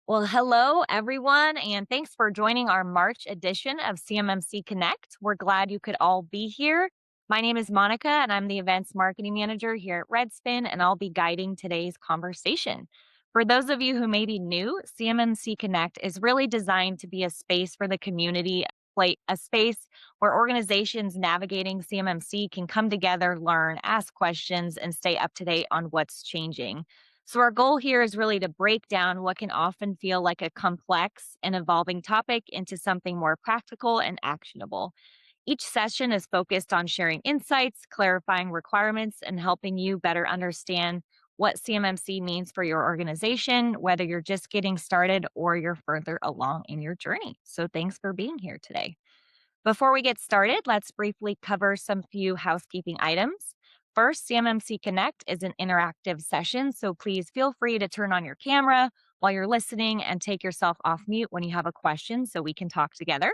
Well, hello, everyone, and thanks for joining our March edition of CMMC Connect. We're glad you could all be here. My name is Monica, and I'm the events marketing manager here at Redspin, and I'll be guiding today's conversation. For those of you who may be new, CMMC Connect is really designed to be a space for the community, like a space where organizations navigating CMMC can come together, learn, ask questions, and stay up to date on what's changing. So, our goal here is really to break down what can often feel like a complex and evolving topic into something more practical and actionable. Each session is focused on sharing insights, clarifying requirements, and helping you better understand what CMMC means for your organization, whether you're just getting started or you're further along in your journey. So, thanks for being here today. Before we get started, let's briefly cover some few housekeeping items. First, CMMC Connect is an interactive session, so please feel free to turn on your camera while you're listening and take yourself off mute when you have a question so we can talk together.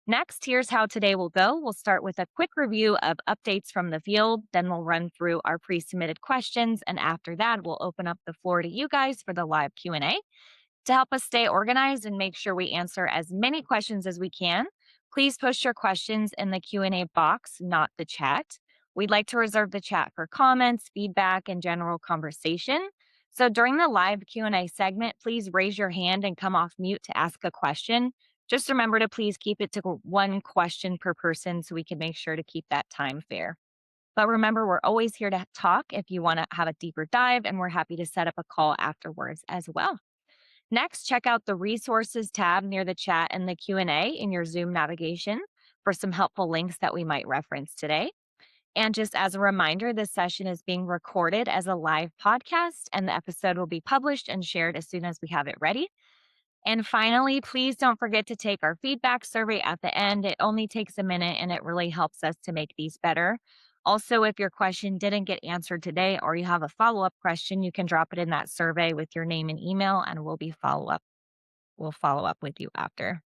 Next, here's how today will go. We'll start with a quick review of updates from the field, then we'll run through our pre-submitted questions, and after that, we'll open up the floor to you guys for the live Q&A. To help us stay organized and make sure we answer as many questions as we can, please post your questions in the Q&A box, not the chat. We'd like to reserve the chat for comments, feedback, and general conversation. So during the live Q&A segment, please raise your hand and come off mute to ask a question. Just remember to please keep it to one question per person so we can make sure to keep that time fair. But remember, we're always here to talk if you want to have a deeper dive, and we're happy to set up a call afterwards as well. Next, check out the resources tab near the chat and the Q&A in your Zoom navigation for some helpful links that we might reference today. And just as a reminder, this session is being recorded as a live podcast, and the episode will be published and shared as soon as we have it ready. And finally, please don't forget to take our feedback survey at the end. It only takes a minute and it really helps us to make these better. Also, if your question didn't get answered today or you have a follow-up question, you can drop it in that survey with your name and email and we'll follow up with you after.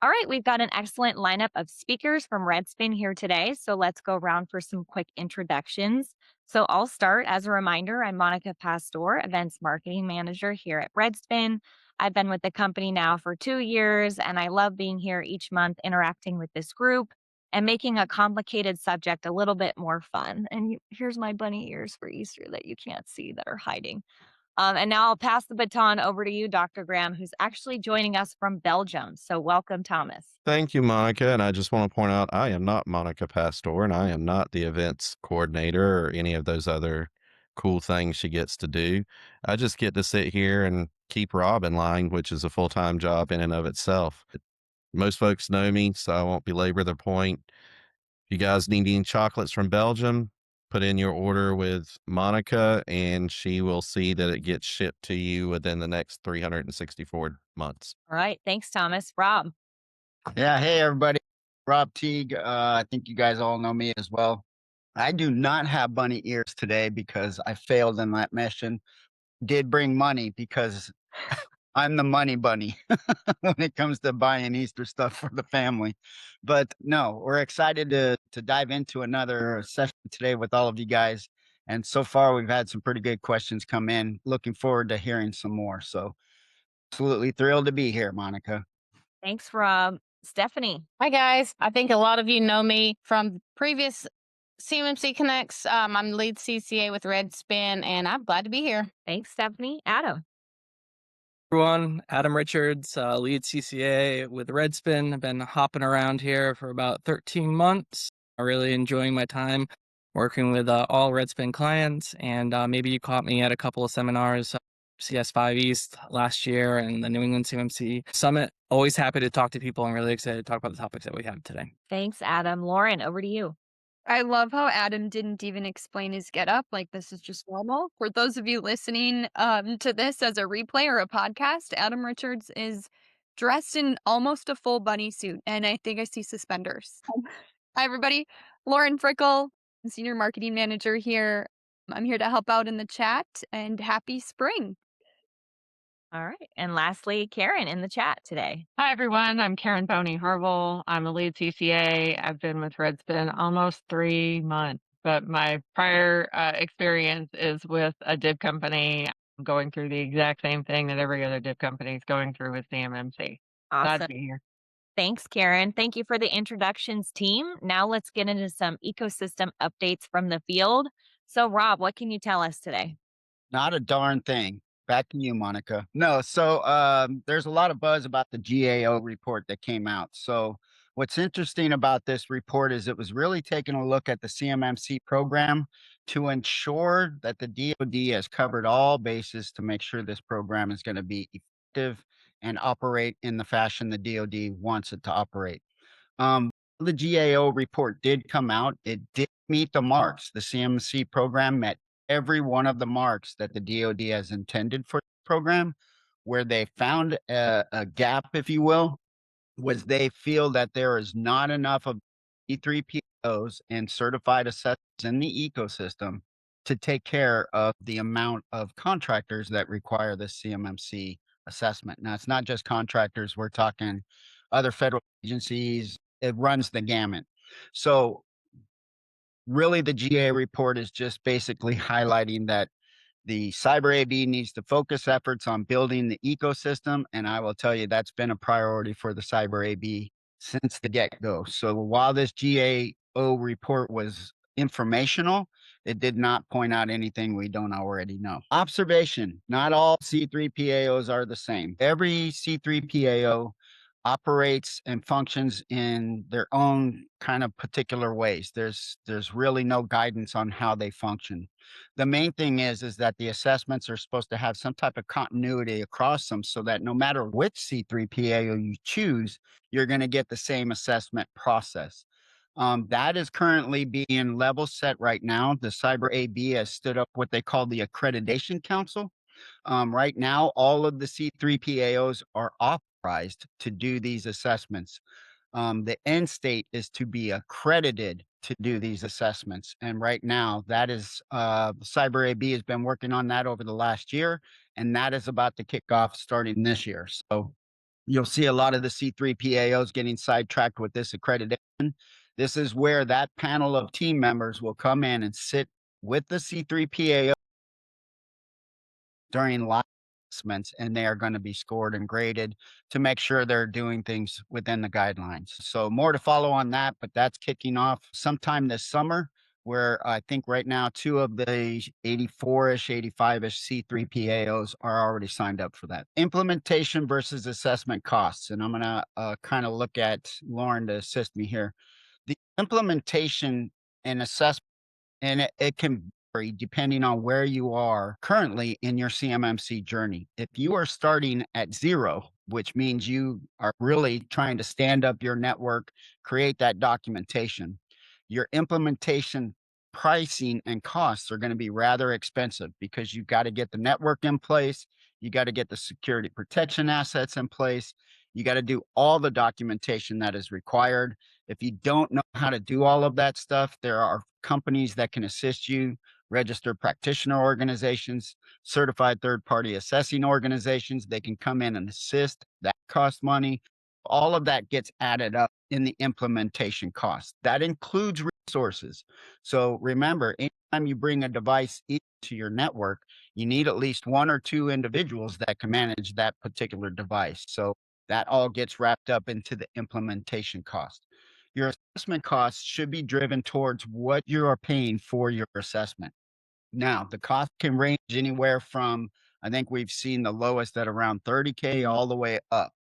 All right, we've got an excellent lineup of speakers from Redspin here today. So let's go around for some quick introductions. So I'll start. As a reminder, I'm Monica Pastor, Events Marketing Manager here at Redspin. I've been with the company now for 2 years, and I love being here each month interacting with this group and making a complicated subject a little bit more fun. And here's my bunny ears for Easter that you can't see that are hiding. And now I'll pass the baton over to you, Dr. Graham, who's actually joining us from Belgium. So welcome, Thomas. Thank you, Monica. And I just want to point out I am not Monica Pastor, and I am not the events coordinator or any of those other cool things she gets to do. I just get to sit here and keep Rob in line, which is a full time job in and of itself. Most folks know me, so I won't belabor the point. If you guys need any chocolates from Belgium, put in your order with Monica, and she will see that it gets shipped to you within the next 364 months. All right. Thanks, Thomas. Rob. Yeah, hey everybody. Rob Teague. I think you guys all know me as well. I do not have bunny ears today because I failed in that mission. Did bring money because I'm the money bunny when it comes to buying Easter stuff for the family. But no, we're excited to dive into another session today with all of you guys. And so far, we've had some pretty good questions come in. Looking forward to hearing some more. So absolutely thrilled to be here, Monica. Thanks, Rob. Stephanie. Hi, guys. I think a lot of you know me from previous CMMC Connects. I'm lead CCA with Redspin, and I'm glad to be here. Thanks, Stephanie. Adam. Everyone, Adam Richards, lead CCA with Redspin. I've been hopping around here for about 13 months. I'm really enjoying my time working with all Redspin clients, and maybe you caught me at a couple of seminars, CS5 East last year and the New England CMMC Summit. Always happy to talk to people and really excited to talk about the topics that we have today. Thanks, Adam. Lauren, over to you. I love how Adam didn't even explain his getup. Like, this is just normal. For those of you listening to this as a replay or a podcast, Adam Richards is dressed in almost a full bunny suit, and I think I see suspenders. Hi, everybody. Lauren Frickle, Senior Marketing Manager here. I'm here to help out in the chat, and happy spring. All right. And lastly, Karen in the chat today. Hi, everyone. I'm Karen Boney Harville. I'm a lead CCA. I've been with Redspin almost 3 months, but my prior experience is with a DIB company. going through the exact same thing that every other dip company is going through with CMMC. Glad to Awesome. be here. Thanks, Karen. Thank you for the introductions, team. Now let's get into some ecosystem updates from the field. So, Rob, what can you tell us today? Not a darn thing. Back to you, Monica. No, so there's a lot of buzz about the GAO report that came out. So what's interesting about this report is it was really taking a look at the CMMC program to ensure that the DoD has covered all bases to make sure this program is going to be effective and operate in the fashion the DoD wants it to operate. The GAO report did come out. It did meet the marks. The CMC program met every one of the marks that the DoD has intended for the program. Where they found a gap, if you will, was they feel that there is not enough of E3POs and certified assessors in the ecosystem to take care of the amount of contractors that require the CMMC assessment. Now, it's not just contractors, we're talking other federal agencies, it runs the gamut. So, really, the GA report is just basically highlighting that the cyber AB needs to focus efforts on building the ecosystem, and I will tell you that's been a priority for the cyber AB since the get-go. So while this GAO report was informational, it did not point out anything we don't already know. Observation, not all C3PAOs are the same. Every C3PAO operates and functions in their own kind of particular ways. There's really no guidance on how they function. The main thing is that the assessments are supposed to have some type of continuity across them so that no matter which C3PAO you choose, you're going to get the same assessment process. That is currently being level set right now. The Cyber AB has stood up what they call the Accreditation Council. Right now, all of the C3PAOs are authorized to do these assessments. The end state is to be accredited to do these assessments. And right now, that is Cyber AB has been working on that over the last year, and that is about to kick off starting this year. So you'll see a lot of the C3PAOs getting sidetracked with this accreditation. This is where that panel of team members will come in and sit with the C3PAO during live assessments, and they are going to be scored and graded to make sure they're doing things within the guidelines. So more to follow on that, but that's kicking off sometime this summer, where I think right now 2 of the 84-ish, 85-ish C3PAOs are already signed up for that. Implementation versus assessment costs, and I'm going to kind of look at Lauren to assist me here. The implementation and assessment, and it can vary depending on where you are currently in your CMMC journey. If you are starting at 0, which means you are really trying to stand up your network, create that documentation, your implementation pricing and costs are going to be rather expensive because you've got to get the network in place, you got to get the security protection assets in place, you got to do all the documentation that is required. If you don't know how to do all of that stuff, there are companies that can assist you, registered practitioner organizations, certified third-party assessing organizations. They can come in and assist. That costs money. All of that gets added up in the implementation cost. That includes resources. So remember, anytime you bring a device into your network, you need at least 1 or 2 individuals that can manage that particular device. So that all gets wrapped up into the implementation cost. Your assessment costs should be driven towards what you are paying for your assessment. Now, the cost can range anywhere from, I think we've seen the lowest at around 30K all the way up.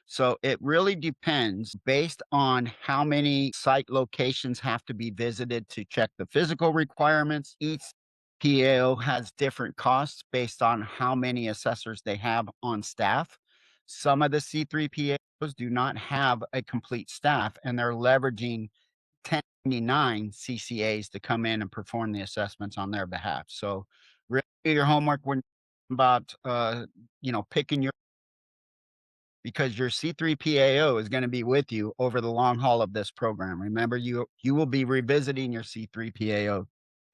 So it really depends based on how many site locations have to be visited to check the physical requirements. Each PAO has different costs based on how many assessors they have on staff. Some of the C3 PAOs do not have a complete staff, and they're leveraging 1099 CCAs to come in and perform the assessments on their behalf. So really do your homework when about picking your, because your C3PAO is going to be with you over the long haul of this program. Remember, you will be revisiting your C3PAO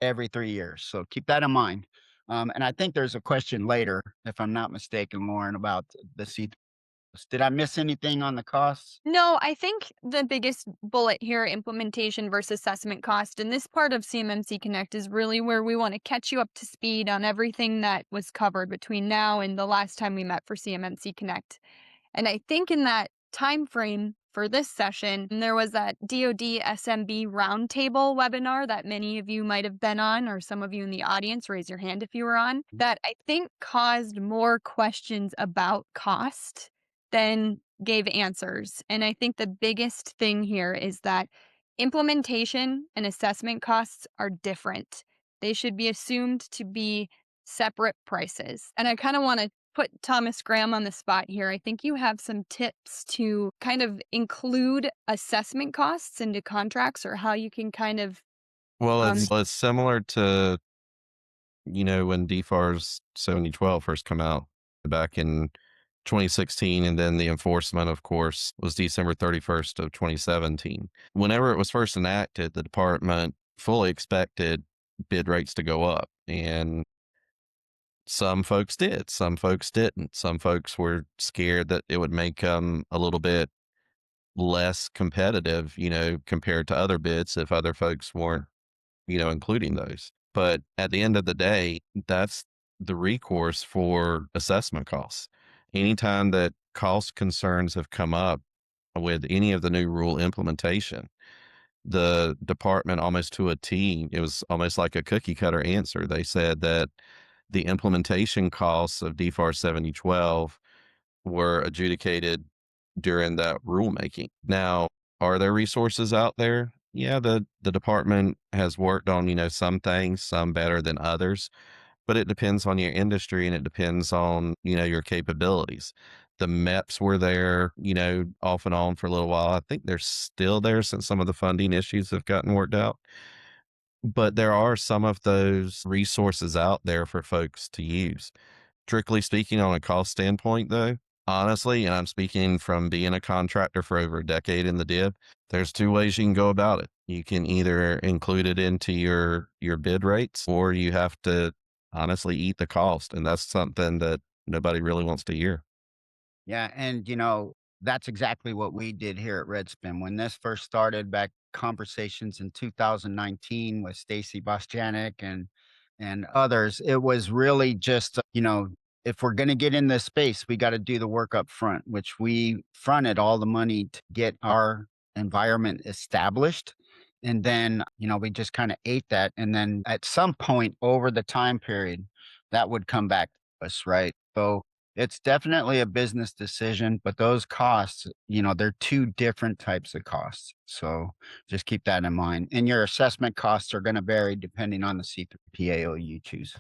every 3 years. So keep that in mind. And I think there's a question later, if I'm not mistaken, Lauren, about the C3 Did I miss anything on the costs? No, I think the biggest bullet here, implementation versus assessment cost, and this part of CMMC Connect is really where we want to catch you up to speed on everything that was covered between now and the last time we met for CMMC Connect. And I think in that time frame for this session, there was that DoD SMB roundtable webinar that many of you might have been on, or some of you in the audience, raise your hand if you were on, that I think caused more questions about cost than gave answers. And I think the biggest thing here is that implementation and assessment costs are different. They should be assumed to be separate prices. And I kind of want to put Thomas Graham on the spot here. I think you have some tips to kind of include assessment costs into contracts, or how you can kind of Well, um it's similar to, when DFARS 7012 first come out back in 2016, and then the enforcement, of course, was December 31st of 2017. Whenever it was first enacted, the department fully expected bid rates to go up, and some folks did, some folks didn't. Some folks were scared that it would make them a little bit less competitive, compared to other bids if other folks weren't, including those. But at the end of the day, that's the recourse for assessment costs. Anytime that cost concerns have come up with any of the new rule implementation, the department, almost to a T, it was almost like a cookie cutter answer. They said that the implementation costs of DFAR 7012 were adjudicated during that rulemaking. Now, are there resources out there? Yeah, the department has worked on, some things, some better than others, but it depends on your industry and it depends on, your capabilities. The MEPs were there, off and on for a little while. I think they're still there since some of the funding issues have gotten worked out. But there are some of those resources out there for folks to use. Strictly speaking, on a cost standpoint, though, honestly, and I'm speaking from being a contractor for over a decade in the DIB, there's two ways you can go about it. You can either include it into your bid rates, or you have to honestly eat the cost, and that's something that nobody really wants to hear. Yeah, and that's exactly what we did here at Redspin. When this first started back conversations in 2019 with Stacy Bosjanek and others, it was really just, if we're going to get in this space, we got to do the work up front, which we fronted all the money to get our environment established. And then, we just kind of ate that. And then at some point over the time period, that would come back to us, right? So it's definitely a business decision, but those costs, they're two different types of costs. So just keep that in mind. And your assessment costs are going to vary depending on the CPAO you choose.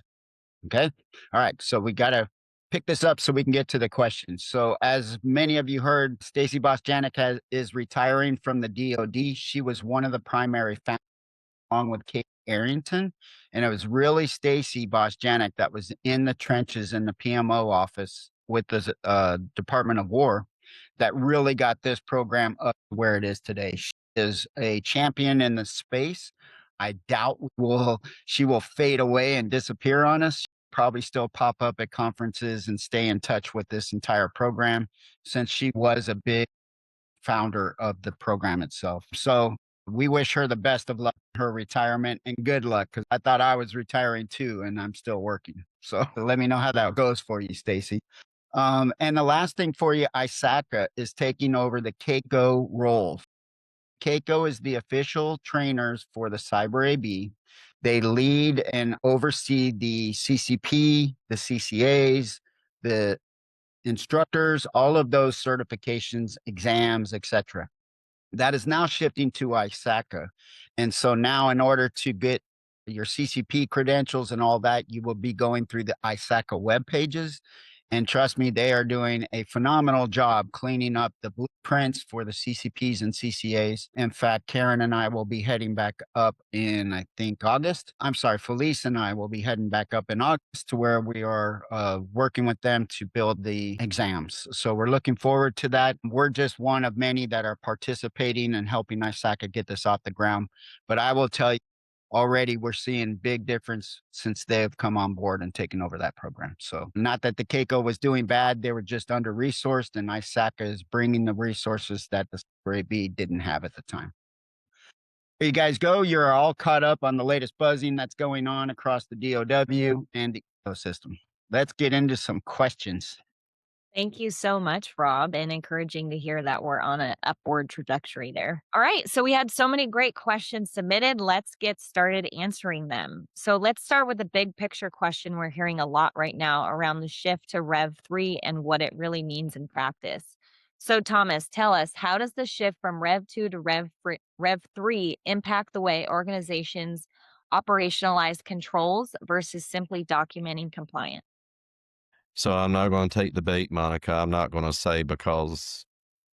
Okay. All right. So we got to pick this up so we can get to the questions. So as many of you heard, Stacy Bosjanek is retiring from the DoD. She was one of the primary founders, along with Kate Arrington. And it was really Stacy Bosjanek that was in the trenches in the PMO office with the Department of War that really got this program up to where it is today. She is a champion in the space. I doubt she will fade away and disappear on us. She'll probably still pop up at conferences and stay in touch with this entire program, since she was a big founder of the program itself. So we wish her the best of luck in her retirement, and good luck, because I thought I was retiring too, and I'm still working. So let me know how that goes for you, Stacy. And the last thing for you, ISACA is taking over the Keiko role. Keiko is the official trainers for the Cyber AB. They lead and oversee the CCP, the CCAs, the instructors, all of those certifications, exams, etc. That is now shifting to ISACA. And so now, in order to get your CCP credentials and all that, you will be going through the ISACA web pages. And trust me, they are doing a phenomenal job cleaning up the blueprints for the CCPs and CCAs. In fact, Karen and I will be heading back up in, I think, August. I'm sorry, Felice and I will be heading back up in August to where we are working with them to build the exams. So we're looking forward to that. We're just one of many that are participating and helping ISACA get this off the ground. But I will tell you, already we're seeing big difference since they've come on board and taken over that program. So not that the Keiko was doing bad, they were just under resourced, and ISACA is bringing the resources that the AB didn't have at the time. There you guys go. You're all caught up on the latest buzzing that's going on across the DOW and the ecosystem. Let's get into some questions. Thank you so much, Rob, and encouraging to hear that we're on an upward trajectory there. All right, so we had so many great questions submitted. Let's get started answering them. So let's start with the big picture question we're hearing a lot right now around the shift to Rev 3 and what it really means in practice. So, Thomas, tell us, how does the shift from Rev 2 to Rev 3 impact the way organizations operationalize controls versus simply documenting compliance? So I'm not going to take the bait, Monica. I'm not going to say because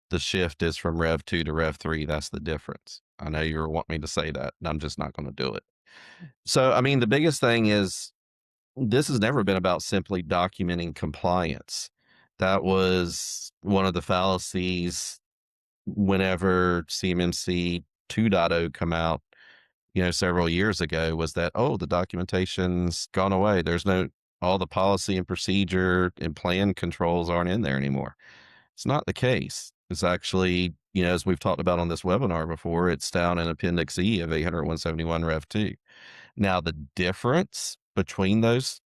the shift is from Rev 2 to Rev 3. That's the difference. I know you want me to say that, and I'm just not going to do it. So, I mean, the biggest thing is this has never been about simply documenting compliance. That was one of the fallacies whenever CMMC 2.0 come out, several years ago, was that, oh, the documentation's gone away. There's no, all the policy and procedure and plan controls aren't in there anymore. It's not the case. It's actually, as we've talked about on this webinar before, it's down in Appendix E of 800-171 Rev 2. Now, the difference between those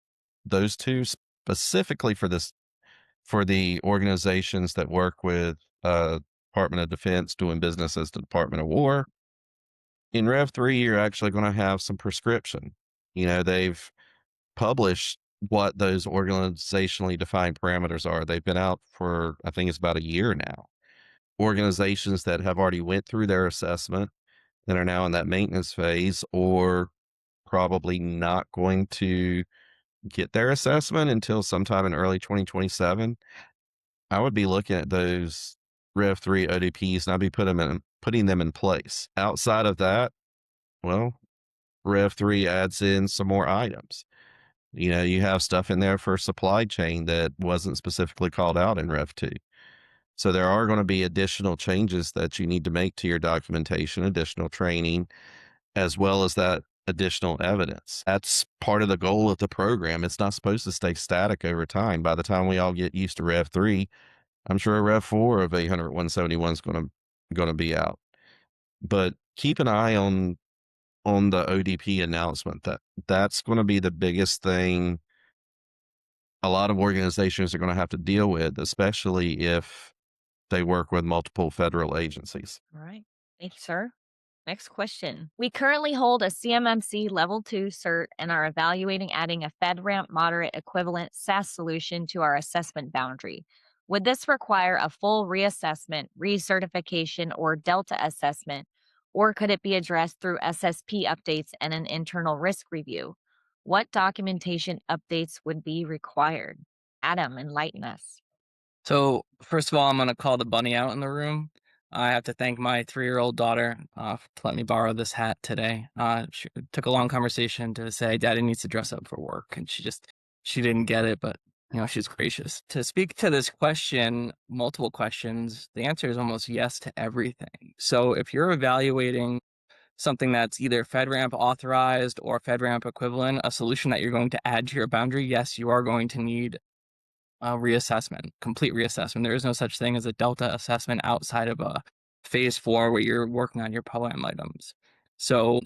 two, specifically for the organizations that work with Department of Defense doing business as the Department of War, in Rev 3, you're actually going to have some prescription. They've published what those organizationally defined parameters are. They've been out for, I think it's about a year now. Organizations that have already went through their assessment and are now in that maintenance phase, or probably not going to get their assessment until sometime in early 2027, I would be looking at those Rev 3 ODPs and I'd be putting them in place. Outside of that, well, Rev 3 adds in some more items. You have stuff in there for supply chain that wasn't specifically called out in Rev 2. So there are going to be additional changes that you need to make to your documentation, additional training, as well as that additional evidence. That's part of the goal of the program. It's not supposed to stay static over time. By the time we all get used to Rev 3, I'm sure Rev 4 of 800-171 is going to be out. But keep an eye on the ODP announcement. That's going to be the biggest thing a lot of organizations are going to have to deal with, especially if they work with multiple federal agencies. All right. Thank you, sir. Next question. We currently hold a CMMC Level 2 cert and are evaluating adding a FedRAMP moderate equivalent SaaS solution to our assessment boundary. Would this require a full reassessment, recertification, or Delta assessment, or could it be addressed through SSP updates and an internal risk review? What documentation updates would be required? Adam, enlighten us. So, first of all, I'm going to call the bunny out in the room. I have to thank my 3-year-old daughter to let me borrow this hat today. She took a long conversation to say, Daddy needs to dress up for work. And she didn't get it, but she's gracious. To speak to this question, multiple questions, the answer is almost yes to everything. So if you're evaluating something that's either FedRAMP authorized or FedRAMP equivalent, a solution that you're going to add to your boundary, yes, you are going to need a reassessment, complete reassessment. There is no such thing as a Delta assessment outside of a phase 4 where you're working on your POAM items. So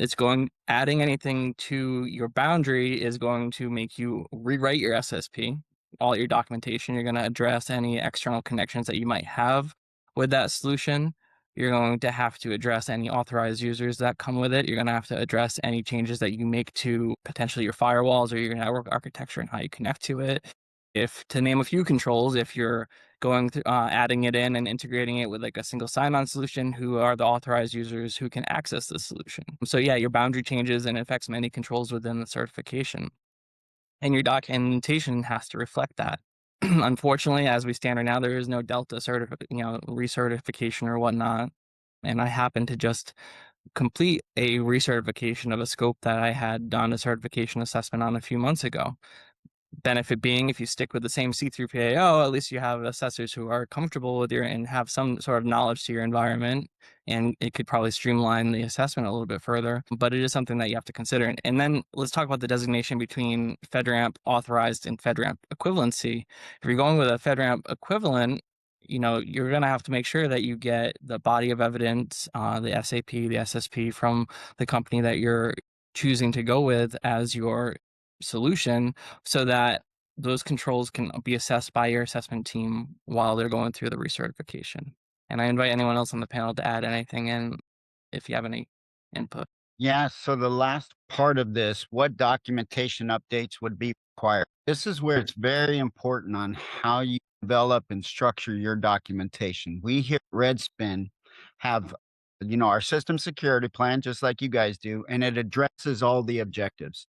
adding anything to your boundary is going to make you rewrite your SSP, all your documentation. You're going to address any external connections that you might have with that solution. You're going to have to address any authorized users that come with it. You're going to have to address any changes that you make to potentially your firewalls or your network architecture and how you connect to it. If, to name a few controls, if you're going to adding it in and integrating it with like a single sign-on solution, who are the authorized users who can access the solution? So yeah, your boundary changes and affects many controls within the certification, and your documentation has to reflect that. Unfortunately, as we stand right now, there is no Delta recertification or whatnot, and I happen to just complete a recertification of a scope that I had done a certification assessment on a few months ago. benefit being, if you stick with the same C3PAO, at least you have assessors who are comfortable with and have some sort of knowledge to your environment, and it could probably streamline the assessment a little bit further. But it is something that you have to consider. And then let's talk about the designation between FedRAMP authorized and FedRAMP equivalency. If you're going with a FedRAMP equivalent, you're going to have to make sure that you get the body of evidence, the SAP, the SSP from the company that you're choosing to go with as your solution, so that those controls can be assessed by your assessment team while they're going through the recertification. And I invite anyone else on the panel to add anything in if you have any input. Yeah. So the last part of this, what documentation updates would be required? This is where it's very important on how you develop and structure your documentation. We here at Redspin have, our system security plan, just like you guys do, and it addresses all the objectives.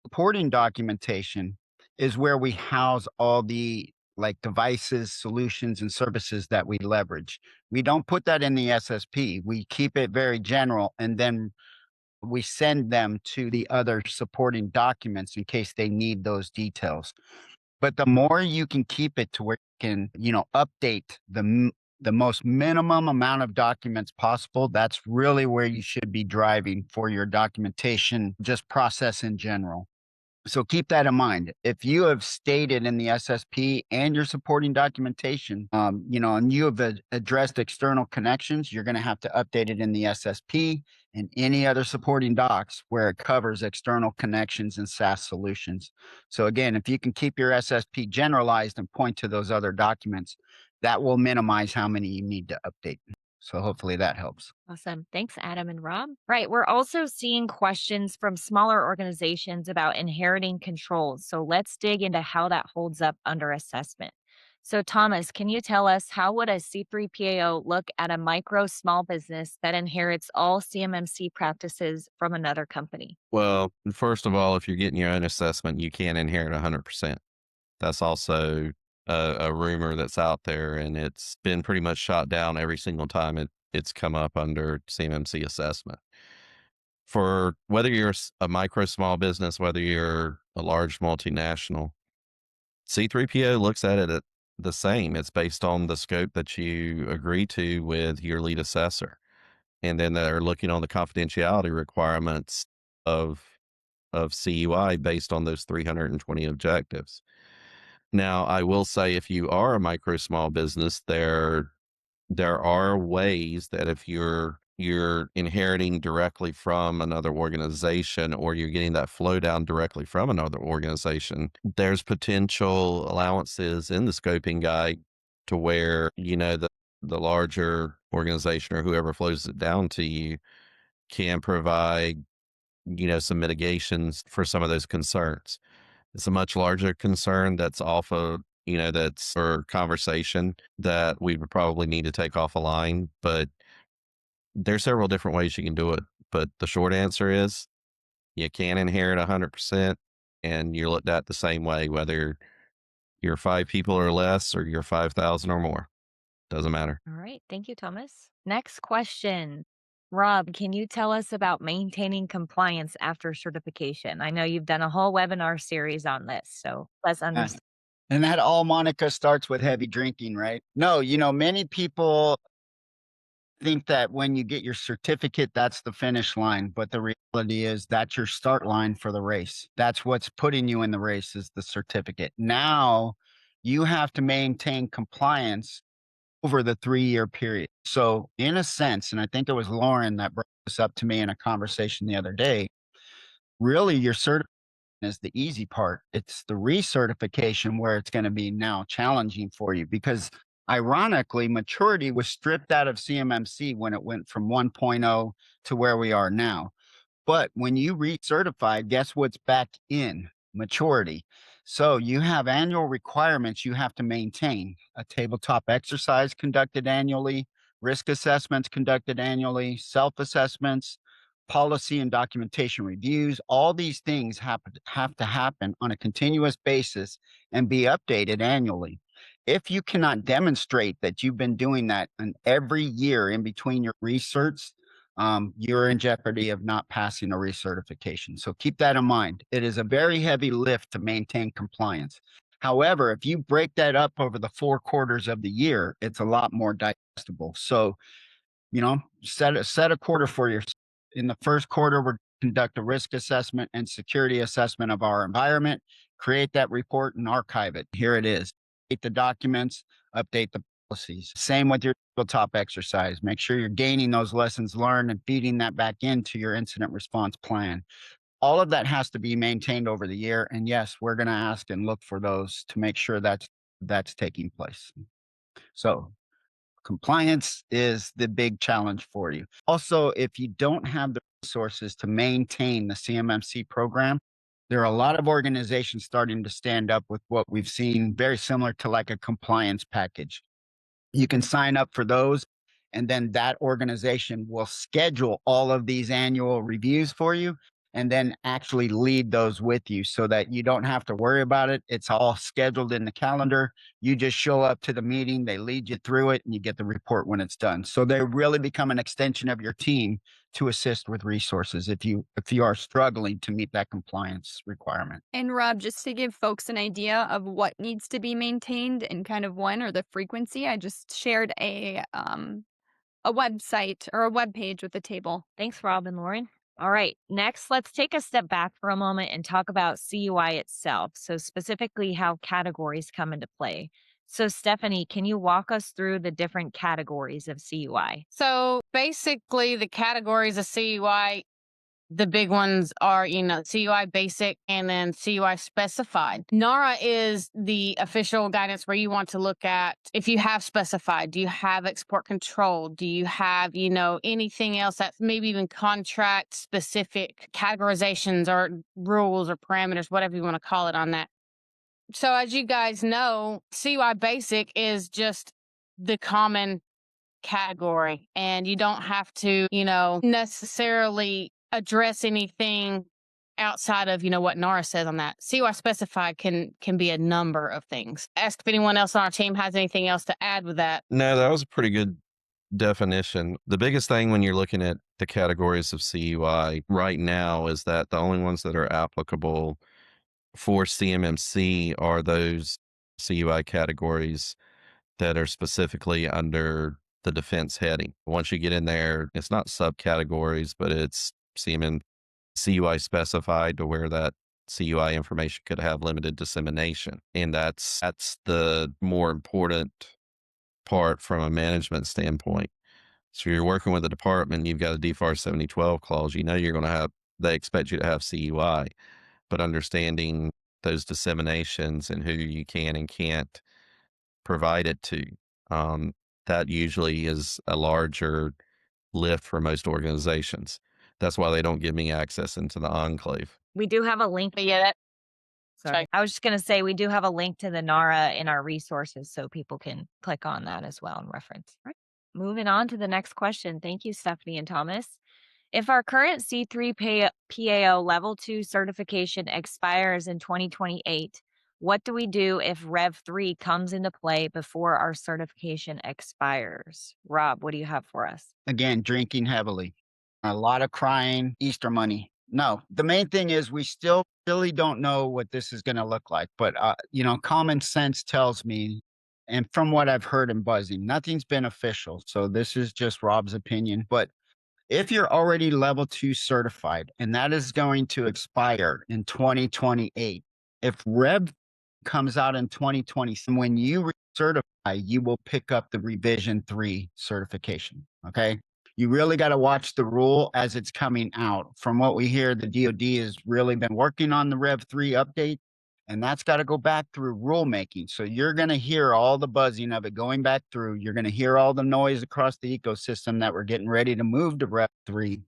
Reporting documentation is where we house all the devices, solutions, and services that we leverage. We don't put that in the SSP. We keep it very general, and then we send them to the other supporting documents in case they need those details. But the more you can keep it to where you can, update the most minimum amount of documents possible, that's really where you should be driving for your documentation, just process in general. So keep that in mind. If you have stated in the SSP and your supporting documentation, and you have addressed external connections, you're going to have to update it in the SSP and any other supporting docs where it covers external connections and SaaS solutions. So again, if you can keep your SSP generalized and point to those other documents, that will minimize how many you need to update. So hopefully that helps. Awesome. Thanks, Adam and Rob. Right. We're also seeing questions from smaller organizations about inheriting controls. So let's dig into how that holds up under assessment. So, Thomas, can you tell us how would a C3PAO look at a micro small business that inherits all CMMC practices from another company? Well, first of all, if you're getting your own assessment, you can't inherit 100%. That's also a rumor that's out there, and it's been pretty much shot down every single time it's come up under CMMC assessment. For whether you're a micro small business, whether you're a large multinational, C3PO looks at it the same. It's based on the scope that you agree to with your lead assessor. And then they're looking on the confidentiality requirements of CUI based on those 320 objectives. Now, I will say if you are a micro small business, there are ways that if you're inheriting directly from another organization, or you're getting that flow down directly from another organization, there's potential allowances in the scoping guide to where, the larger organization or whoever flows it down to you can provide, some mitigations for some of those concerns. It's a much larger concern that's off of, that's for conversation that we would probably need to take off a line, but there's several different ways you can do it. But the short answer is you can inherit 100%, and you're looked at the same way, whether you're 5 people or less, or you're 5,000 or more. Doesn't matter. All right. Thank you, Thomas. Next question. Rob, can you tell us about maintaining compliance after certification? I know you've done a whole webinar series on this, so let's understand. And that all, Monica, starts with heavy drinking, right? No, many people think that when you get your certificate, that's the finish line. But the reality is that's your start line for the race. That's what's putting you in the race, is the certificate. Now you have to maintain compliance over the 3-year period. So in a sense, and I think it was Lauren that brought this up to me in a conversation the other day, really your certificate is the easy part. It's the recertification where it's going to be now challenging for you, because ironically, maturity was stripped out of CMMC when it went from 1.0 to where we are now. But when you recertify, guess what's back in? Maturity. So you have annual requirements you have to maintain: a tabletop exercise conducted annually, risk assessments conducted annually, self assessments, policy and documentation reviews. All these things have to happen on a continuous basis and be updated annually. If you cannot demonstrate that you've been doing that in every year in between your research, you're in jeopardy of not passing a recertification. So keep that in mind. It is a very heavy lift to maintain compliance. However, if you break that up over the 4 quarters of the year, it's a lot more digestible. So, set a quarter for yourself. In the first quarter, we're conduct a risk assessment and security assessment of our environment, create that report and archive it. Here it is. Update the documents, update the policies. Same with your top exercise. Make sure you're gaining those lessons learned and feeding that back into your incident response plan. All of that has to be maintained over the year. And yes, we're going to ask and look for those to make sure that's taking place. So compliance is the big challenge for you. Also, if you don't have the resources to maintain the CMMC program, there are a lot of organizations starting to stand up with what we've seen, very similar to like a compliance package. You can sign up for those, and then that organization will schedule all of these annual reviews for you and then actually lead those with you so that you don't have to worry about it. It's all scheduled in the calendar. You just show up to the meeting, they lead you through it, and you get the report when it's done. So they really become an extension of your team to assist with resources if you are struggling to meet that compliance requirement. And Rob, just to give folks an idea of what needs to be maintained and kind of when or the frequency, I just shared a website or a web page with a table. Thanks, Rob and Lauren. All right, next, let's take a step back for a moment and talk about CUI itself. So, specifically, how categories come into play. So, Stephanie, can you walk us through the different categories of CUI? So basically, the categories of CUI, the big ones are, CUI basic and then CUI specified. NARA is the official guidance where you want to look at if you have specified, do you have export control? Do you have, anything else that's maybe even contract specific categorizations or rules or parameters, whatever you want to call it on that. So as you guys know, CUI basic is just the common category, and you don't have to, necessarily address anything outside of, what NARA says on that. CUI specified can be a number of things. Ask if anyone else on our team has anything else to add with that. No, that was a pretty good definition. The biggest thing when you're looking at the categories of CUI right now is that the only ones that are applicable for CMMC are those CUI categories that are specifically under the defense heading. Once you get in there, it's not subcategories, but it's CUI specified to where that CUI information could have limited dissemination. And that's the more important part from a management standpoint. So you're working with a department, you've got a DFAR 7012 clause, you're going to have, they expect you to have CUI, but understanding those disseminations and who you can and can't provide it to, that usually is a larger lift for most organizations. That's why they don't give me access into the enclave. We do have a link. But yeah, Sorry. I was just going to say we do have a link to the NARA in our resources so people can click on that as well and reference. Right. Moving on to the next question. Thank you, Stephanie and Thomas. If our current C3 PAO Level 2 certification expires in 2028, what do we do if Rev 3 comes into play before our certification expires? Rob, what do you have for us? Again, drinking heavily, a lot of crying, Easter money. No, the main thing is we still really don't know what this is going to look like. But, common sense tells me, and from what I've heard in buzzing, nothing's been official. So this is just Rob's opinion. But if you're already level 2 certified, and that is going to expire in 2028, if Rev comes out in 2020, when you recertify, you will pick up the revision 3 certification. Okay. You really got to watch the rule as it's coming out. From what we hear, the DoD has really been working on the Rev 3 update, and that's got to go back through rulemaking. So you're going to hear all the buzzing of it going back through. You're going to hear all the noise across the ecosystem that we're getting ready to move to Rev 3.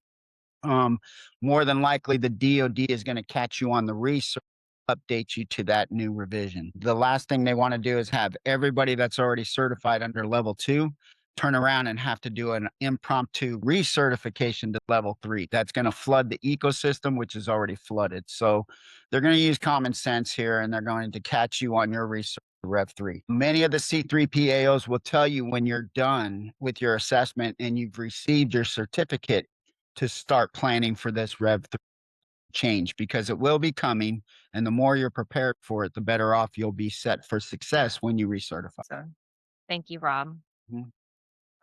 More than likely, the DoD is going to catch you on the research, update you to that new revision. The last thing they want to do is have everybody that's already certified under level 2 turn around and have to do an impromptu recertification to level 3. That's going to flood the ecosystem, which is already flooded. So they're going to use common sense here, and they're going to catch you on your research Rev 3. Many of the C3 PAOs will tell you when you're done with your assessment and you've received your certificate, to start planning for this change, because it will be coming. And the more you're prepared for it, the better off you'll be set for success when you recertify. So, thank you, Rob. Mhm.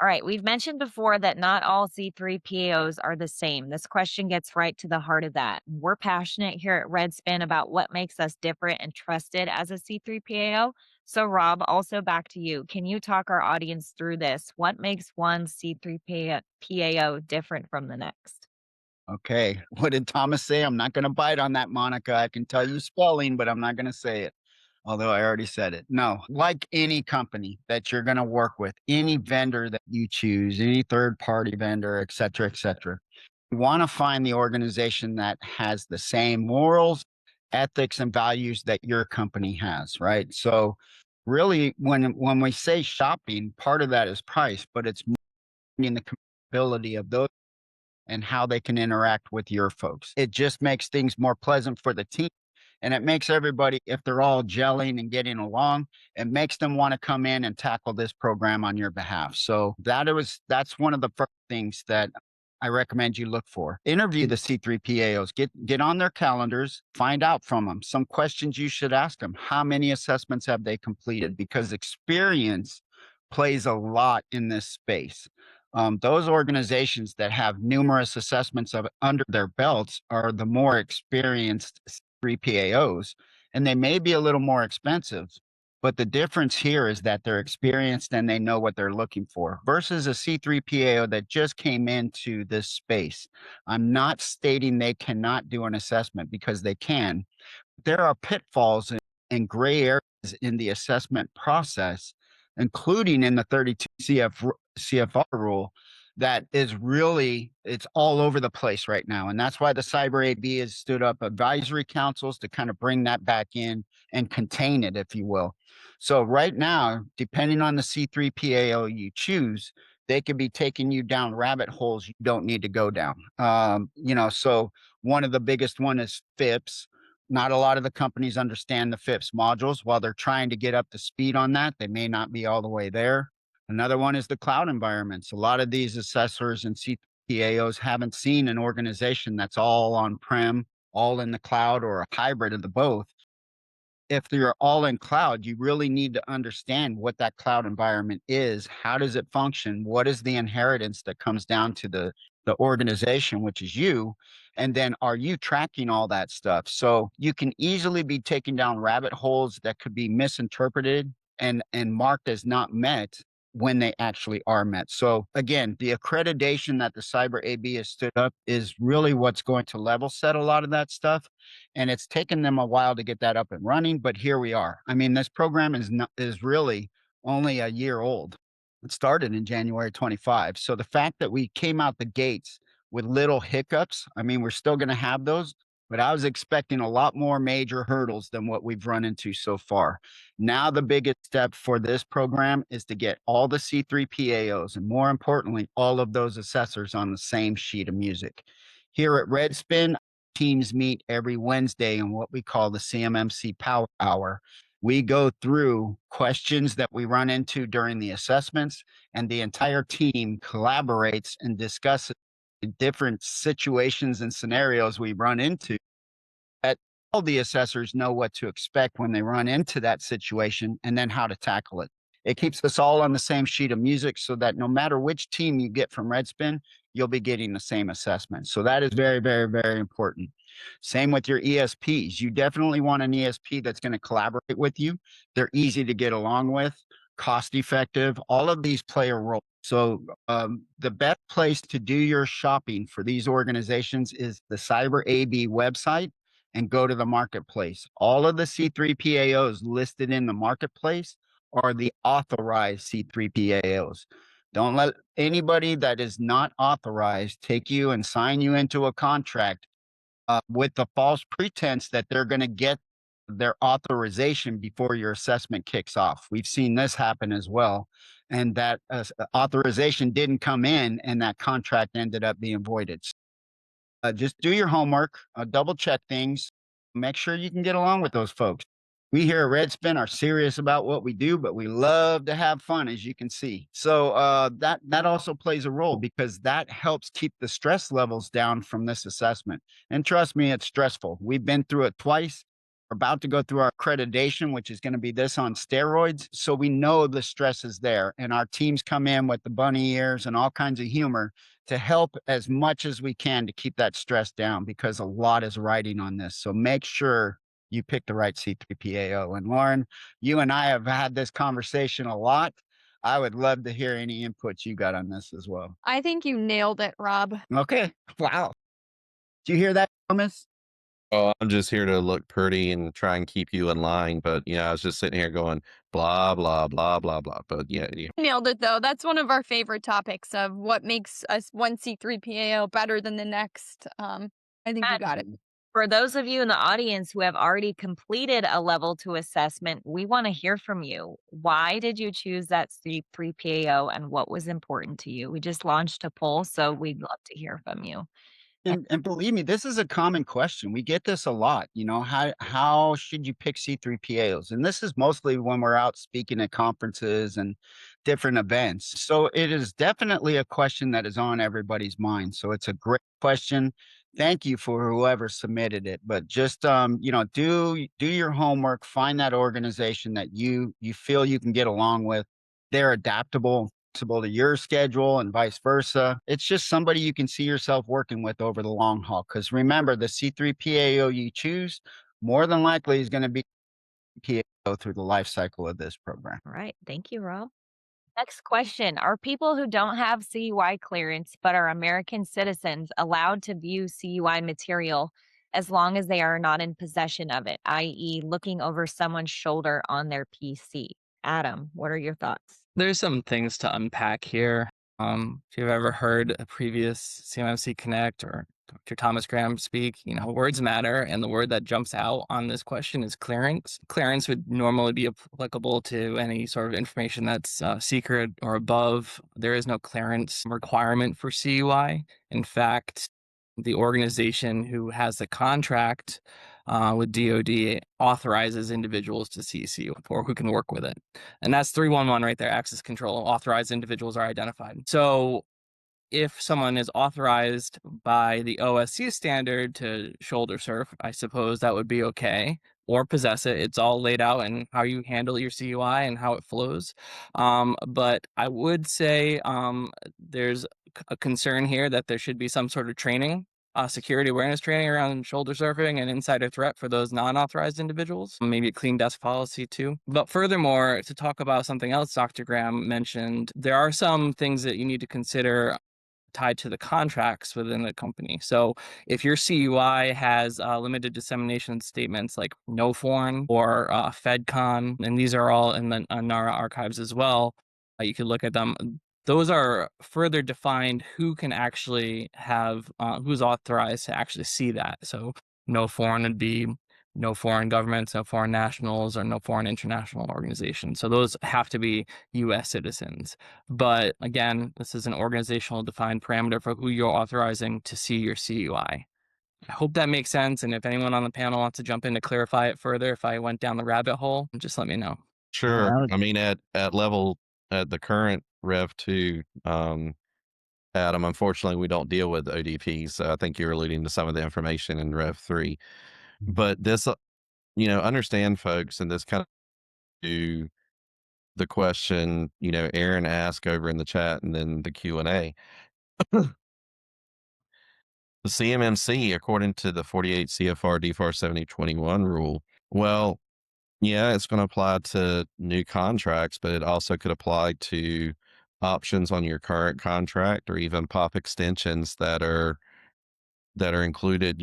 All right, we've mentioned before that not all C3 PAOs are the same. This question gets right to the heart of that. We're passionate here at Redspin about what makes us different and trusted as a C3 PAO. So, Rob, also back to you. Can you talk our audience through this? What makes one C3 PAO different from the next? Okay. What did Thomas say? I'm not going to bite on that, Monica. I can tell you spelling, but I'm not going to say it. Although I already said it. No, like any company that you're going to work with, any vendor that you choose, any third party vendor, et cetera, you want to find the organization that has the same morals, ethics, and values that your company has, right? So really when we say shopping, part of that is price, but it's in the compatibility of those and how they can interact with your folks. It just makes things more pleasant for the team. And it makes everybody, if they're all gelling and getting along, it makes them want to come in and tackle this program on your behalf. So that's one of the first things that I recommend you look for. Interview the C3 PAOs, get on their calendars, find out from them some questions you should ask them. How many assessments have they completed? Because experience plays a lot in this space. Those organizations that have numerous assessments under their belts are the more experienced 3PAOs, and they may be a little more expensive. But the difference here is that they're experienced and they know what they're looking for versus a C3PAO that just came into this space. I'm not stating they cannot do an assessment, because they can. There are pitfalls and gray areas in the assessment process, including in the 32 CFR rule, that is really, it's all over the place right now. And that's why the Cyber AB has stood up advisory councils to kind of bring that back in and contain it, if you will. So right now, depending on the C3 PAO you choose, they could be taking you down rabbit holes you don't need to go down. So one of the biggest one is FIPS. Not a lot of the companies understand the FIPS modules. While they're trying to get up to speed on that, they may not be all the way there. Another one is the cloud environments. A lot of these assessors and CPAOs haven't seen an organization that's all on-prem, all in the cloud, or a hybrid of the both. If you're all in cloud, you really need to understand what that cloud environment is. How does it function? What is the inheritance that comes down to the organization, which is you? And then are you tracking all that stuff? So you can easily be taking down rabbit holes that could be misinterpreted and marked as not met when they actually are met. So again, the accreditation that the Cyber AB has stood up is really what's going to level set a lot of that stuff. And it's taken them a while to get that up and running, but here we are. I mean, this program is really only a year old. It started in January 25. So the fact that we came out the gates with little hiccups, I mean, we're still going to have those, but I was expecting a lot more major hurdles than what we've run into so far. Now, the biggest step for this program is to get all the C3 PAOs, and more importantly, all of those assessors on the same sheet of music. Here at Redspin, teams meet every Wednesday in what we call the CMMC Power Hour. We go through questions that we run into during the assessments, and the entire team collaborates and discusses different situations and scenarios we run into. That all the assessors know what to expect when they run into that situation and then how to tackle it. It keeps us all on the same sheet of music so that no matter which team you get from Redspin, you'll be getting the same assessment. So that is very, very, very important. Same with your ESPs. You definitely want an ESP that's going to collaborate with you. They're easy to get along with, cost effective. All of these play a role. So the best place to do your shopping for these organizations is the Cyber AB website, and go to the marketplace. All of the C3 PAOs listed in the marketplace are the authorized C3 PAOs. Don't let anybody that is not authorized take you and sign you into a contract with the false pretense that they're going to get their authorization before your assessment kicks off. We've seen this happen as well. And that authorization didn't come in, and that contract ended up being voided. Just do your homework, double check things, make sure you can get along with those folks. We here at Redspin are serious about what we do, but we love to have fun, as you can see. So that also plays a role because that helps keep the stress levels down from this assessment. And trust me, it's stressful. We've been through it twice. We're about to go through our accreditation, which is going to be this on steroids. So we know the stress is there, and our teams come in with the bunny ears and all kinds of humor to help as much as we can to keep that stress down because a lot is riding on this. So make sure you picked the right C3PAO. And Lauren, you and I have had this conversation a lot. I would love to hear any inputs you got on this as well. I think you nailed it, Rob. Okay. Wow. Do you hear that, Thomas? Oh, I'm just here to look pretty and try and keep you in line. But I was just sitting here going blah blah blah blah blah. But yeah. Nailed it though. That's one of our favorite topics of what makes us one C3PAO better than the next. I think you Matt, got it. for those of you in the audience who have already completed a level 2 assessment, we want to hear from you. Why did you choose that C3PAO and what was important to you? We just launched a poll, so we'd love to hear from you. And believe me, this is a common question. We get this a lot. How should you pick C3PAOs? And this is mostly when we're out speaking at conferences and different events. So it is definitely a question that is on everybody's mind. So it's a great question. Thank you for whoever submitted it. But just do your homework, find that organization that you feel you can get along with. They're adaptable to your schedule and vice versa. It's just somebody you can see yourself working with over the long haul. Because remember, the C3PAO you choose more than likely is going to be PAO through the life cycle of this program. All right. Thank you, Rob. Next question. Are people who don't have CUI clearance but are American citizens allowed to view CUI material as long as they are not in possession of it, i.e., looking over someone's shoulder on their PC? Adam, what are your thoughts? There's some things to unpack here. If you've ever heard a previous CMMC Connect or Dr. Thomas Graham speak, words matter, and the word that jumps out on this question is clearance. Clearance would normally be applicable to any sort of information that's secret or above. There is no clearance requirement for CUI. In fact, the organization who has the contract with DoD authorizes individuals to see CUI or who can work with it. And that's 311 right there, access control. Authorized individuals are identified. So if someone is authorized by the OSC standard to shoulder surf, I suppose that would be okay, or possess it. It's all laid out in how you handle your CUI and how it flows. But I would say there's a concern here that there should be some sort of training, security awareness training around shoulder surfing and insider threat for those non-authorized individuals, maybe a clean desk policy too. But furthermore, to talk about something else Dr. Graham mentioned, there are some things that you need to consider tied to the contracts within the company. So if your CUI has limited dissemination statements like no foreign or FedCon, and these are all in the NARA archives as well, you could look at them. Those are further defined who can actually have, who's authorized to actually see that. So no foreign would be no foreign governments, no foreign nationals, or no foreign international organizations. So those have to be U.S. citizens. But again, this is an organizational defined parameter for who you're authorizing to see your CUI. I hope that makes sense. And if anyone on the panel wants to jump in to clarify it further, if I went down the rabbit hole, just let me know. Sure. I mean, at the current Rev 2, Adam, unfortunately, we don't deal with ODPs. So I think you're alluding to some of the information in Rev 3. But this, understand, folks, and this kind of to the question, Aaron asked over in the chat and then the Q&A. The CMMC, according to the 48 CFR DFAR 7021 rule, well, yeah, it's going to apply to new contracts, but it also could apply to options on your current contract or even POP extensions that are included,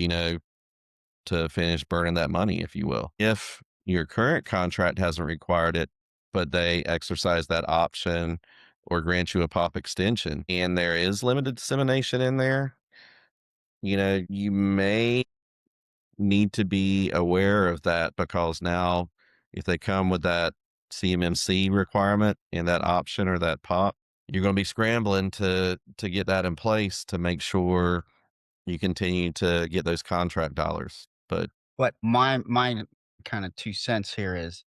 to finish burning that money, if you will. If your current contract hasn't required it, but they exercise that option or grant you a POP extension and there is limited dissemination in there, you may need to be aware of that because now if they come with that CMMC requirement and that option or that POP, you're going to be scrambling to get that in place to make sure you continue to get those contract dollars. But my kind of 2 cents here is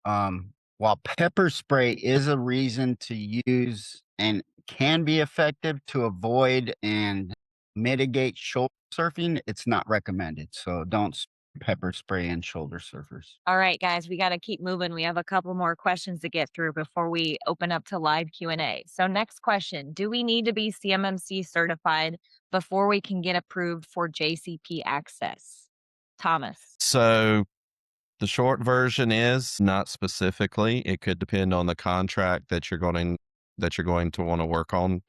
while pepper spray is a reason to use and can be effective to avoid and mitigate shoulder surfing, it's not recommended. So don't pepper spray in shoulder surfers. All right, guys, we got to keep moving. We have a couple more questions to get through before we open up to live Q&A. So next question, do we need to be CMMC certified before we can get approved for JCP access? Thomas. So the short version is not specifically. It could depend on the contract that you're going to want to work on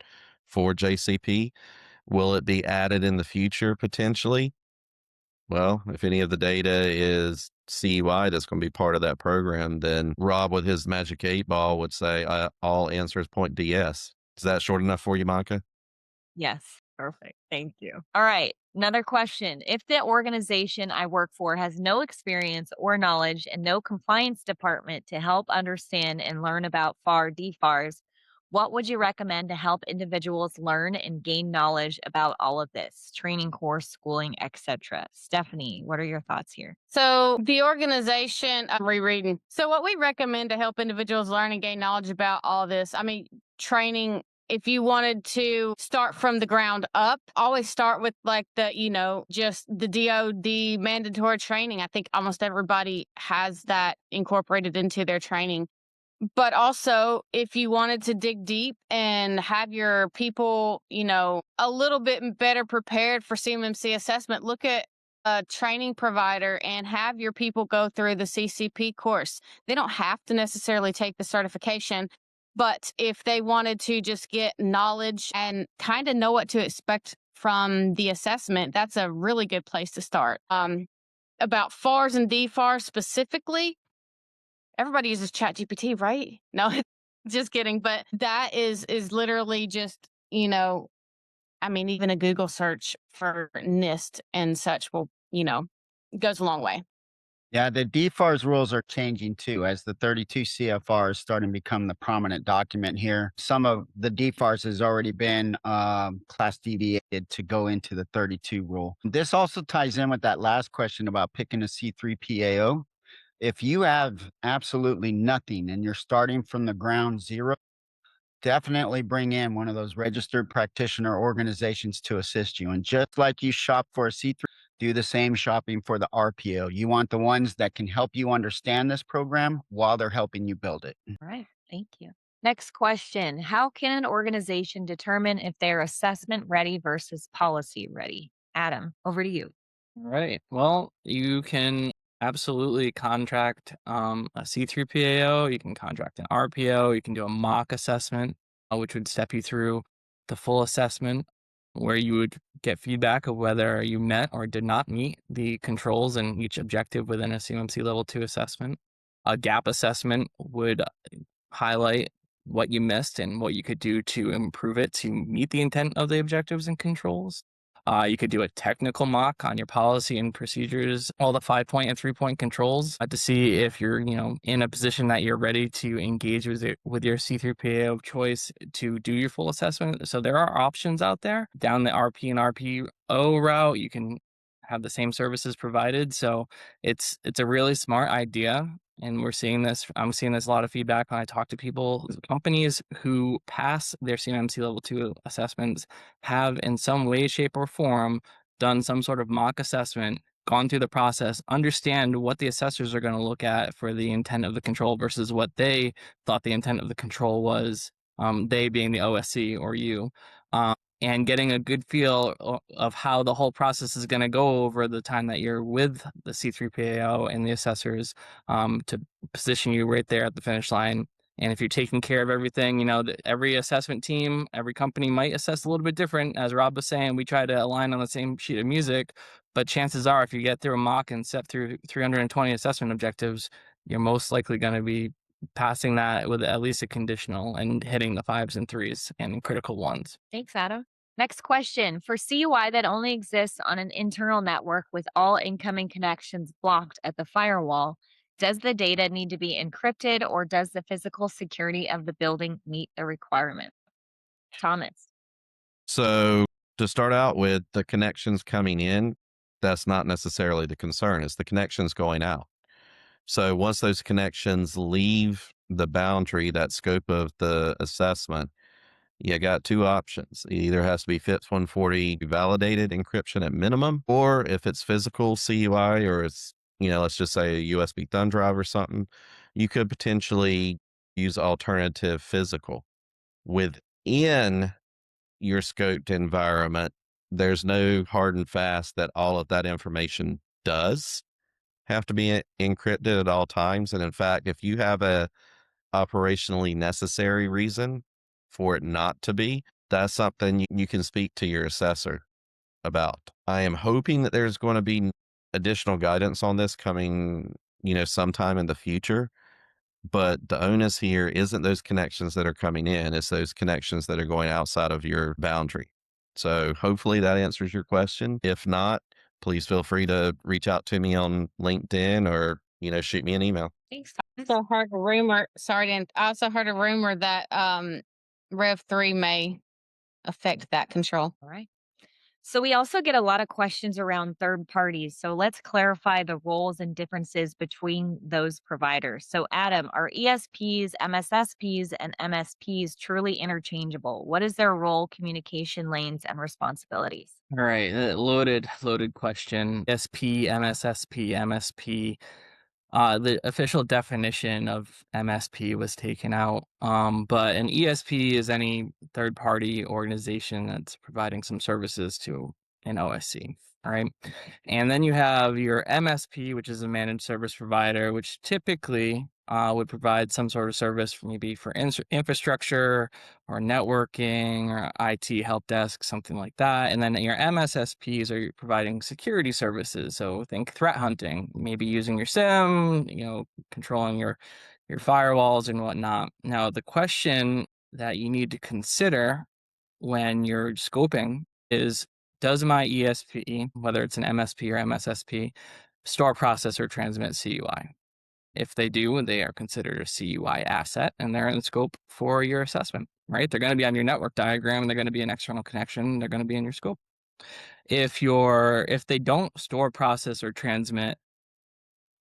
for JCP. Will it be added in the future potentially? Well, if any of the data is CUI that's going to be part of that program, then Rob with his magic 8 ball would say all answers point to yes. Is that short enough for you, Micah? Yes. Perfect. Thank you. All right. Another question. If the organization I work for has no experience or knowledge and no compliance department to help understand and learn about FAR DFARs, what would you recommend to help individuals learn and gain knowledge about all of this? Training course, schooling, etc. Stephanie, what are your thoughts here? So the organization, I'm rereading. So what we recommend to help individuals learn and gain knowledge about all this, I mean, training. If you wanted to start from the ground up, always start with like the, just the DOD mandatory training. I think almost everybody has that incorporated into their training. But also, if you wanted to dig deep and have your people, a little bit better prepared for CMMC assessment, look at a training provider and have your people go through the CCP course. They don't have to necessarily take the certification, but if they wanted to just get knowledge and kind of know what to expect from the assessment, that's a really good place to start. About FARs and DFARs specifically, everybody uses ChatGPT, right? No, just kidding. But that is literally just, even a Google search for NIST and such will, goes a long way. Yeah, the DFARS rules are changing too as the 32 CFR is starting to become the prominent document here. Some of the DFARS has already been class deviated to go into the 32 rule. This also ties in with that last question about picking a C3 PAO. If you have absolutely nothing and you're starting from the ground zero, definitely bring in one of those registered practitioner organizations to assist you. And just like you shop for a C3, do the same shopping for the RPO. You want the ones that can help you understand this program while they're helping you build it. All right. Thank you. Next question. How can an organization determine if they're assessment ready versus policy ready? Adam, over to you. All right. Well, you can absolutely contract a C3 PAO. You can contract an RPO. You can do a mock assessment, which would step you through the full assessment, where you would get feedback of whether you met or did not meet the controls in each objective within a CMMC Level 2 assessment. A gap assessment would highlight what you missed and what you could do to improve it to meet the intent of the objectives and controls. You could do a technical mock on your policy and procedures, all the 5-point and 3-point controls to see if you're, in a position that you're ready to engage with your C3PA of choice to do your full assessment. So there are options out there. Down the RP and RPO route, you can have the same services provided. So it's a really smart idea. And I'm seeing this a lot of feedback when I talk to people. Companies who pass their CMMC Level 2 assessments have in some way, shape, or form done some sort of mock assessment, gone through the process, understand what the assessors are going to look at for the intent of the control versus what they thought the intent of the control was, they being the OSC or you. And getting a good feel of how the whole process is going to go over the time that you're with the C3PAO and the assessors, to position you right there at the finish line. And if you're taking care of everything, every assessment team, every company might assess a little bit different. As Rob was saying, we try to align on the same sheet of music, but chances are if you get through a mock and step through 320 assessment objectives, you're most likely going to be passing that with at least a conditional and hitting the 5s and 3s and critical ones. Thanks, Adam. Next question. For CUI that only exists on an internal network with all incoming connections blocked at the firewall, does the data need to be encrypted or does the physical security of the building meet the requirement? Thomas. So to start out with, the connections coming in, that's not necessarily the concern. It's the connections going out. So once those connections leave the boundary, that scope of the assessment, you got two options. It either has to be FIPS 140 validated encryption at minimum, or if it's physical CUI or it's, let's just say a USB thumb drive or something, you could potentially use alternative physical. Within your scoped environment, there's no hard and fast that all of that information does have to be encrypted at all times. And in fact, if you have a operationally necessary reason for it not to be, that's something you can speak to your assessor about. I am hoping that there's going to be additional guidance on this coming, sometime in the future. But the onus here isn't those connections that are coming in, it's those connections that are going outside of your boundary. So hopefully that answers your question. If not, please feel free to reach out to me on LinkedIn or, shoot me an email. Thanks. I also heard a rumor. I also heard a rumor that Rev 3 may affect that control. All right. So we also get a lot of questions around third parties. So let's clarify the roles and differences between those providers. So Adam, are ESPs, MSSPs, and MSPs truly interchangeable? What is their role, communication lanes, and responsibilities? All right, loaded question. SP, MSSP, MSP. The official definition of MSP was taken out, but an ESP is any third-party organization that's providing some services to an OSC. All right, and then you have your MSP, which is a managed service provider, which typically would provide some sort of service maybe for infrastructure or networking or IT help desk, something like that. And then your MSSPs are providing security services. So think threat hunting, maybe using your SIM, controlling your firewalls and whatnot. Now, the question that you need to consider when you're scoping is, does my ESP, whether it's an MSP or MSSP, store, process, or transmit CUI? If they do, they are considered a CUI asset and they're in scope for your assessment, right? They're going to be on your network diagram, they're going to be an external connection, they're going to be in your scope. If they don't store, process, or transmit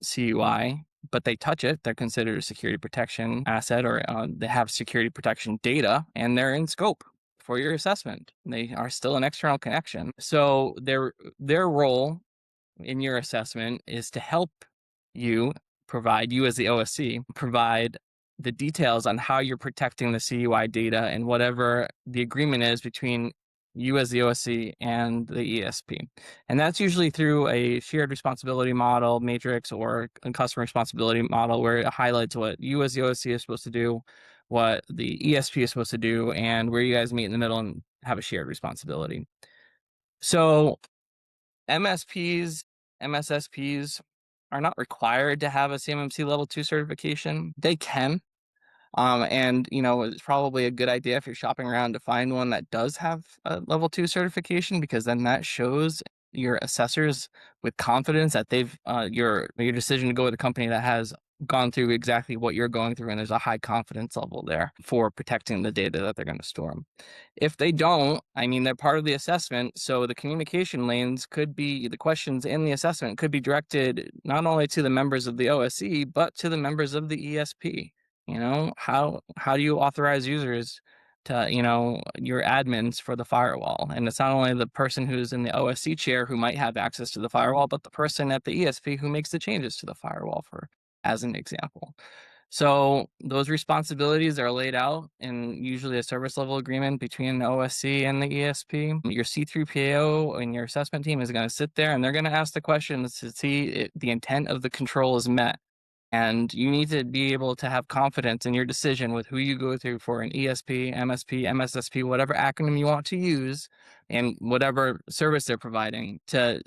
CUI, but they touch it, they're considered a security protection asset, or they have security protection data and they're in scope for your assessment. They are still an external connection. So their role in your assessment is to help you as the OSC, provide the details on how you're protecting the CUI data and whatever the agreement is between you as the OSC and the ESP. And that's usually through a shared responsibility model, matrix, or a customer responsibility model, where it highlights what you as the OSC is supposed to do, what the ESP is supposed to do, and where you guys meet in the middle and have a shared responsibility. So MSPs, MSSPs are not required to have a CMMC Level 2 certification. They can. And it's probably a good idea if you're shopping around to find one that does have a Level 2 certification, because then that shows your assessors with confidence that they've your decision to go with a company that has gone through exactly what you're going through, and there's a high confidence level there for protecting the data that they're going to store. If they don't, they're part of the assessment, so the communication lanes could be, the questions in the assessment could be directed not only to the members of the OSC, but to the members of the ESP. How do you authorize users to, your admins for the firewall? And it's not only the person who's in the OSC chair who might have access to the firewall, but the person at the ESP who makes the changes to the firewall, as an example. So those responsibilities are laid out in usually a service level agreement between the OSC and the ESP. Your C3PAO and your assessment team is going to sit there and they're going to ask the questions to see if the intent of the control is met. And you need to be able to have confidence in your decision with who you go through for an ESP, MSP, MSSP, whatever acronym you want to use, and whatever service they're providing, to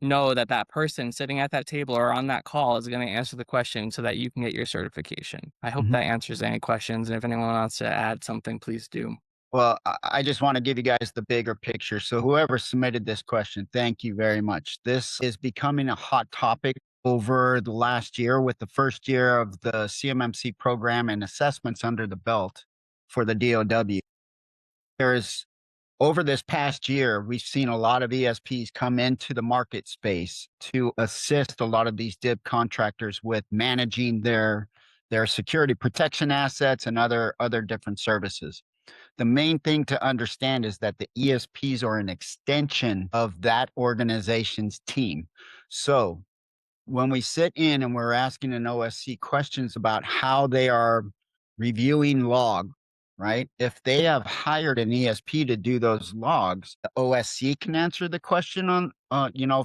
know that that person sitting at that table or on that call is going to answer the question so that you can get your certification. I hope that answers any questions. And if anyone wants to add something, please do. Well, I just want to give you guys the bigger picture. So whoever submitted this question, thank you very much. This is becoming a hot topic over the last year, with the first year of the CMMC program and assessments under the belt for the DOW. There's over this past year, we've seen a lot of ESPs come into the market space to assist a lot of these DIB contractors with managing their security protection assets and other different services. The main thing to understand is that the ESPs are an extension of that organization's team. So when we sit in and we're asking an OSC questions about how they are reviewing log, right? If they have hired an ESP to do those logs, the OSC can answer the question on,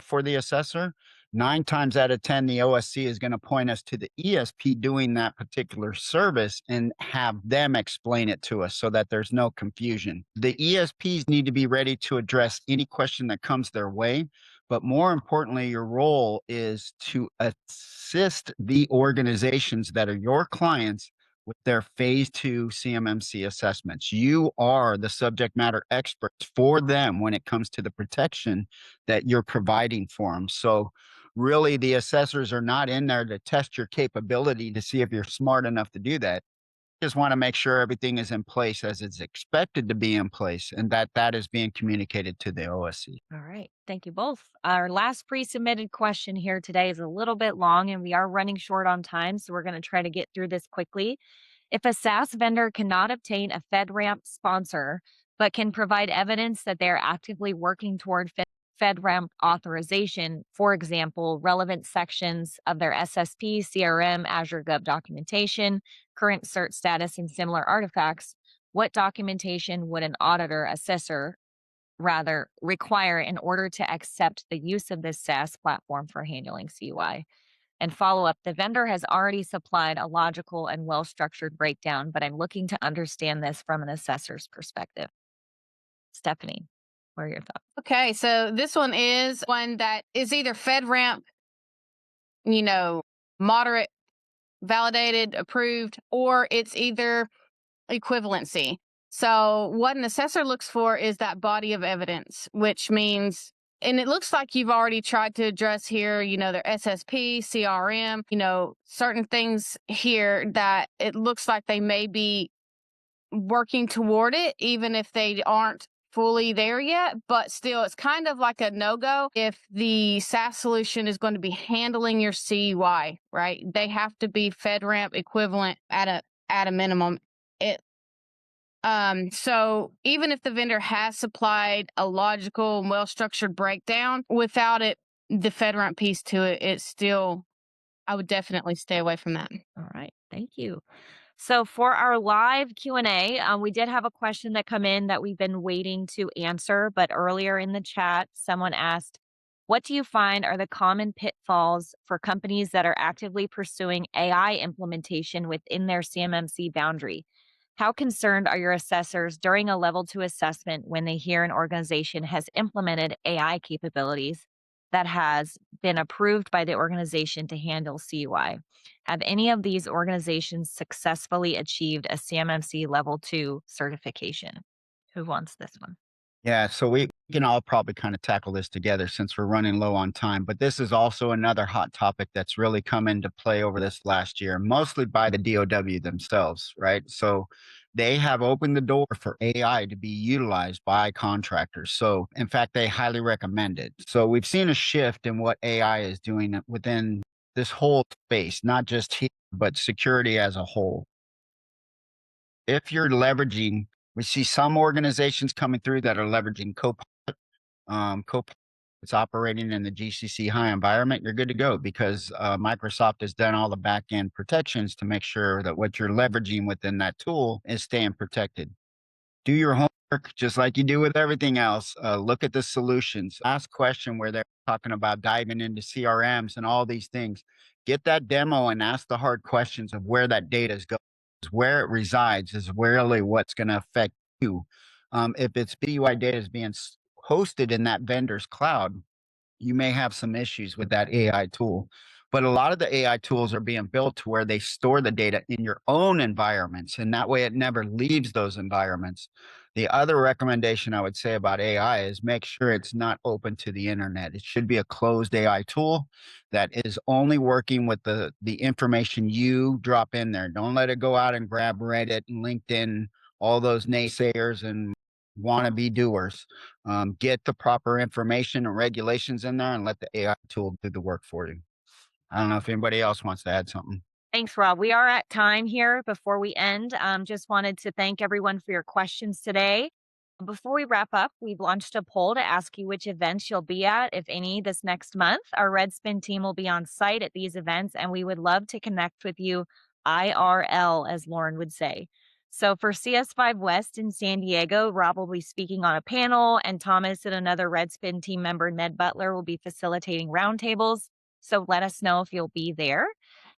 for the assessor. 9 times out of 10, the OSC is going to point us to the ESP doing that particular service and have them explain it to us so that there's no confusion. The ESPs need to be ready to address any question that comes their way. But more importantly, your role is to assist the organizations that are your clients with their phase 2 CMMC assessments. You are the subject matter experts for them when it comes to the protection that you're providing for them. So really, the assessors are not in there to test your capability to see if you're smart enough to do that. Just want to make sure everything is in place as it's expected to be in place and that that is being communicated to the OSC. All right. Thank you both. Our last pre submitted question here today is a little bit long and we are running short on time. So we're going to try to get through this quickly. If a SaaS vendor cannot obtain a FedRAMP sponsor, but can provide evidence that they are actively working toward FedRAMP authorization, for example, relevant sections of their SSP, CRM, Azure Gov documentation, current cert status, and similar artifacts, what documentation would an auditor, assessor, rather require in order to accept the use of this SaaS platform for handling CUI? And follow up, the vendor has already supplied a logical and well structured breakdown, but I'm looking to understand this from an assessor's perspective. Stephanie, what are your thoughts? Okay, so this one is one that is either FedRAMP, moderate, validated, approved, or it's either equivalency. So what an assessor looks for is that body of evidence, which means, and it looks like you've already tried to address here, their SSP, CRM, certain things here that it looks like they may be working toward it, even if they aren't fully there yet. But still, it's kind of like a no-go if the SaaS solution is going to be handling your CUI, right? They have to be FedRAMP equivalent at a minimum. So even if the vendor has supplied a logical and well-structured breakdown, without it, the FedRAMP piece to it, it's still, I would definitely stay away from that. All right. Thank you. So for our live Q&A, we did have a question that come in that we've been waiting to answer, but earlier in the chat, someone asked, what do you find are the common pitfalls for companies that are actively pursuing AI implementation within their CMMC boundary? How concerned are your assessors during a level 2 assessment when they hear an organization has implemented AI capabilities that has been approved by the organization to handle CUI? Have any of these organizations successfully achieved a CMMC Level 2 certification? Who wants this one? Yeah, so we can all probably kind of tackle this together since we're running low on time. But this is also another hot topic that's really come into play over this last year, mostly by the DOW themselves, right? So they have opened the door for AI to be utilized by contractors. So, in fact, they highly recommend it. So, we've seen a shift in what AI is doing within this whole space, not just here, but security as a whole. If you're leveraging, we see some organizations coming through that are leveraging Copilot. Copilot is operating in the GCC high environment. You're good to go because Microsoft has done all the back end protections to make sure that what you're leveraging within that tool is staying protected. Do your homework just like you do with everything else. Look at the solutions. Ask question where they're talking about diving into CRMs and all these things. Get that demo and ask the hard questions of where that data is going. Where it resides is really what's going to affect you. If its BUI data is being hosted in that vendor's cloud, you may have some issues with that AI tool. But a lot of the AI tools are being built to where they store the data in your own environments, and that way it never leaves those environments. The other recommendation I would say about AI is make sure it's not open to the internet. It should be a closed AI tool that is only working with the information you drop in there. Don't let it go out and grab Reddit and LinkedIn, all those naysayers and wannabe doers. Get the proper information and regulations in there and let the AI tool do the work for you. I don't know if anybody else wants to add something. Thanks, Rob. We are at time here before we end. Just wanted to thank everyone for your questions today. Before we wrap up, we've launched a poll to ask you which events you'll be at, if any, this next month. Our Redspin team will be on site at these events, and we would love to connect with you IRL, as Lauren would say. So for CS5 West in San Diego, Rob will be speaking on a panel, and Thomas and another Redspin team member, Ned Butler, will be facilitating roundtables. So let us know if you'll be there.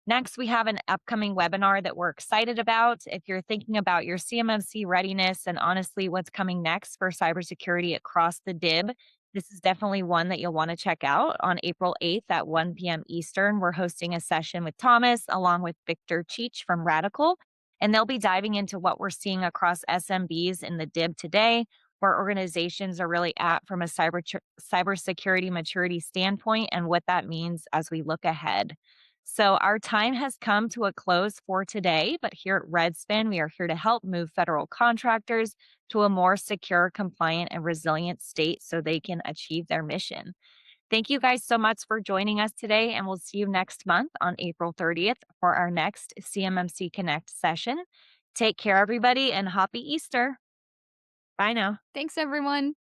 Next, we have an upcoming webinar that we're excited about. If you're thinking about your CMMC readiness and honestly what's coming next for cybersecurity across the DIB, this is definitely one that you'll want to check out. On April 8th at 1 p.m. Eastern, we're hosting a session with Thomas along with Victor Cheech from Radical, and they'll be diving into what we're seeing across SMBs in the DIB today, where organizations are really at from a cybersecurity maturity standpoint and what that means as we look ahead. So our time has come to a close for today, but here at Redspin, we are here to help move federal contractors to a more secure, compliant, and resilient state so they can achieve their mission. Thank you guys so much for joining us today, and we'll see you next month on April 30th for our next CMMC Connect session. Take care, everybody, and happy Easter. Bye now. Thanks, everyone.